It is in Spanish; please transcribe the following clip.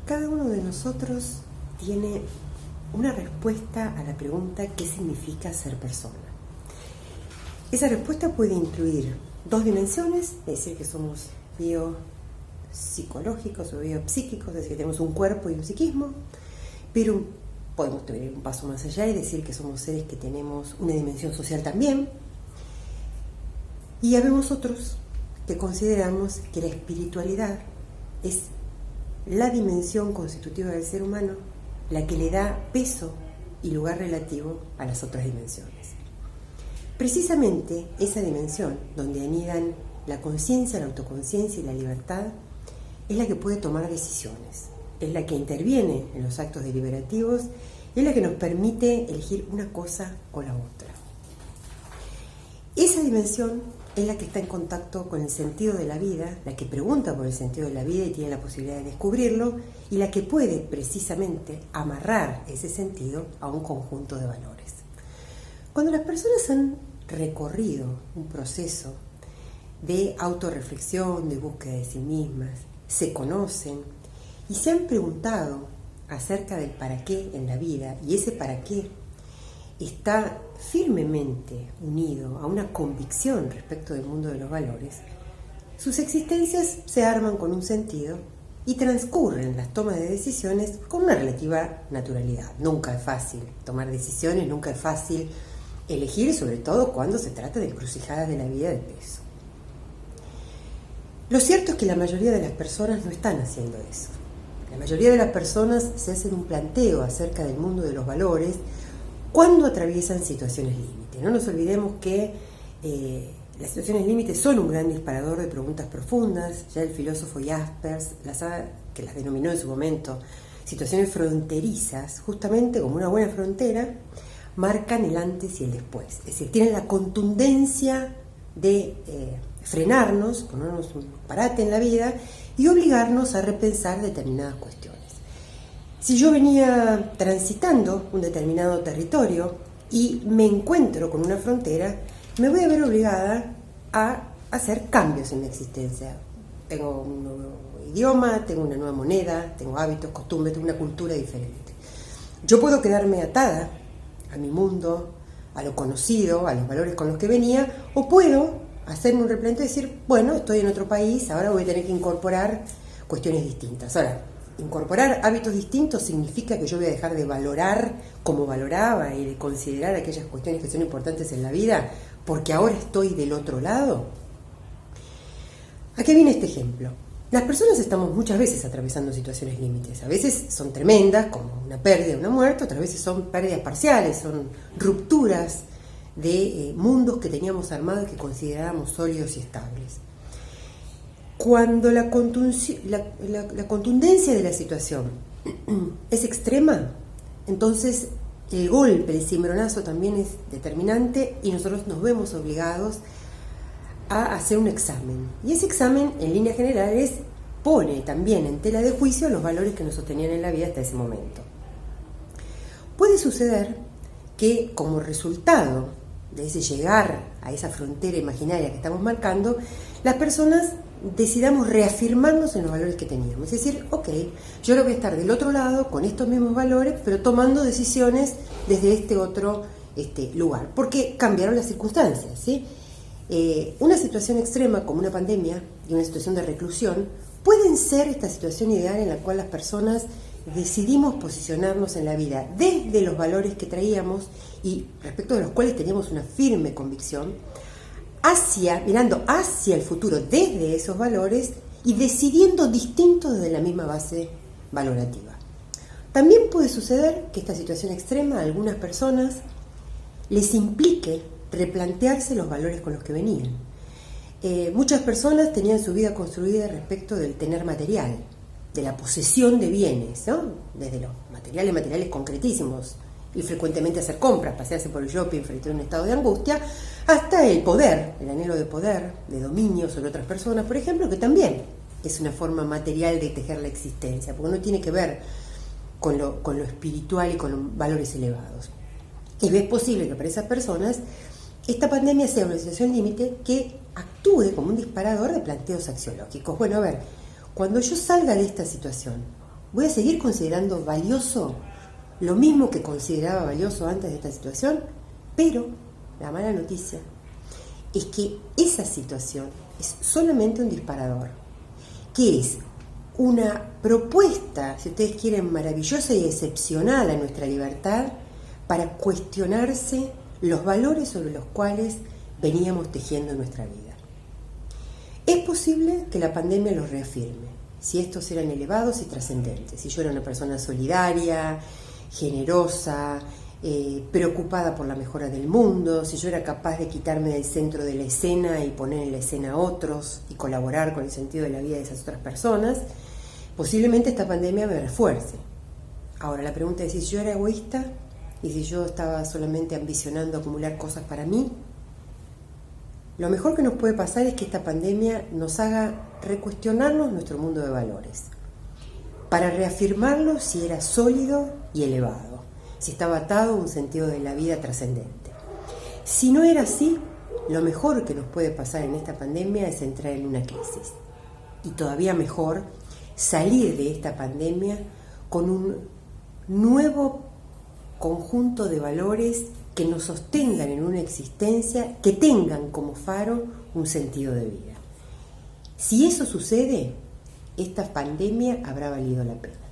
Cada uno de nosotros tiene una respuesta a la pregunta ¿qué significa ser persona? Esa respuesta puede incluir dos dimensiones, es decir, que somos biopsicológicos o biopsíquicos, es decir, que tenemos un cuerpo y un psiquismo, pero podemos tener un paso más allá y decir que somos seres que tenemos una dimensión social también. Y habemos otros que consideramos que la espiritualidad es la dimensión constitutiva del ser humano, la que le da peso y lugar relativo a las otras dimensiones. Precisamente esa dimensión, donde anidan la conciencia, la autoconciencia y la libertad, es la que puede tomar decisiones, es la que interviene en los actos deliberativos, es la que nos permite elegir una cosa o la otra. Esa dimensión es la que está en contacto con el sentido de la vida, la que pregunta por el sentido de la vida y tiene la posibilidad de descubrirlo, y la que puede precisamente amarrar ese sentido a un conjunto de valores. Cuando las personas han recorrido un proceso de autorreflexión, de búsqueda de sí mismas, se conocen y se han preguntado acerca del para qué en la vida, y ese para qué está firmemente unido a una convicción respecto del mundo de los valores, sus existencias se arman con un sentido y transcurren las tomas de decisiones con una relativa naturalidad. Nunca es fácil tomar decisiones, nunca es fácil elegir, sobre todo cuando se trata de encrucijadas de la vida de peso. Lo cierto es que la mayoría de las personas no están haciendo eso. La mayoría de las personas se hacen un planteo acerca del mundo de los valores cuando atraviesan situaciones límite. No nos olvidemos que las situaciones límite son un gran disparador de preguntas profundas. Ya el filósofo Jaspers, que las denominó en su momento situaciones fronterizas, justamente como una buena frontera, marcan el antes y el después. Es decir, tienen la contundencia de frenarnos, ponernos un parate en la vida y obligarnos a repensar determinadas cuestiones. Si yo venía transitando un determinado territorio y me encuentro con una frontera, me voy a ver obligada a hacer cambios en mi existencia. Tengo un nuevo idioma, tengo una nueva moneda, tengo hábitos, costumbres, tengo una cultura diferente. Yo puedo quedarme atada a mi mundo, a lo conocido, a los valores con los que venía, o puedo hacerme un replanteo y decir, bueno, estoy en otro país, ahora voy a tener que incorporar cuestiones distintas. Ahora, incorporar hábitos distintos significa que yo voy a dejar de valorar como valoraba y de considerar aquellas cuestiones que son importantes en la vida porque ahora estoy del otro lado. ¿A qué viene este ejemplo? Las personas estamos muchas veces atravesando situaciones límites. A veces son tremendas, como una pérdida, una muerte, otras veces son pérdidas parciales, son rupturas de mundos que teníamos armados y que considerábamos sólidos y estables. Cuando la contundencia de la situación es extrema, entonces el golpe, el cimbronazo también es determinante y nosotros nos vemos obligados a hacer un examen. Y ese examen, en líneas generales, pone también en tela de juicio los valores que nos sostenían en la vida hasta ese momento. Puede suceder que como resultado de ese llegar a esa frontera imaginaria que estamos marcando, las personas decidamos reafirmarnos en los valores que teníamos. Es decir, ok, yo ahora voy a estar del otro lado con estos mismos valores, pero tomando decisiones desde este otro lugar, porque cambiaron las circunstancias, ¿sí? Una situación extrema como una pandemia y una situación de reclusión pueden ser esta situación ideal en la cual las personas decidimos posicionarnos en la vida desde los valores que traíamos y respecto de los cuales teníamos una firme convicción, mirando hacia el futuro desde esos valores y decidiendo distinto desde la misma base valorativa. También puede suceder que esta situación extrema a algunas personas les implique replantearse los valores con los que venían. Muchas personas tenían su vida construida respecto del tener material, de la posesión de bienes, ¿no? Desde los materiales concretísimos, y frecuentemente hacer compras, pasearse por el shopping frente a un estado de angustia, hasta el poder, el anhelo de poder, de dominio sobre otras personas, por ejemplo, que también es una forma material de tejer la existencia, porque no tiene que ver con lo espiritual y con los valores elevados. Y es posible que para esas personas esta pandemia sea una situación límite que actúe como un disparador de planteos axiológicos. Bueno, a ver, cuando yo salga de esta situación, ¿Voy a seguir considerando valioso lo mismo que consideraba valioso antes de esta situación? Pero la mala noticia es que esa situación es solamente un disparador, que es una propuesta, si ustedes quieren, maravillosa y excepcional a nuestra libertad para cuestionarse los valores sobre los cuales veníamos tejiendo nuestra vida. Es posible que la pandemia los reafirme, si estos eran elevados y trascendentes, si yo era una persona solidaria, generosa, preocupada por la mejora del mundo, si yo era capaz de quitarme del centro de la escena y poner en la escena a otros y colaborar con el sentido de la vida de esas otras personas, posiblemente esta pandemia me refuerce. Ahora la pregunta es si yo era egoísta y si yo estaba solamente ambicionando acumular cosas para mí. Lo mejor que nos puede pasar es que esta pandemia nos haga recuestionarnos nuestro mundo de valores, para reafirmarlo si era sólido y elevado, si estaba atado a un sentido de la vida trascendente. Si no era así, lo mejor que nos puede pasar en esta pandemia es entrar en una crisis. Y todavía mejor, salir de esta pandemia con un nuevo conjunto de valores que nos sostengan en una existencia, que tengan como faro un sentido de vida. Si eso sucede, esta pandemia habrá valido la pena.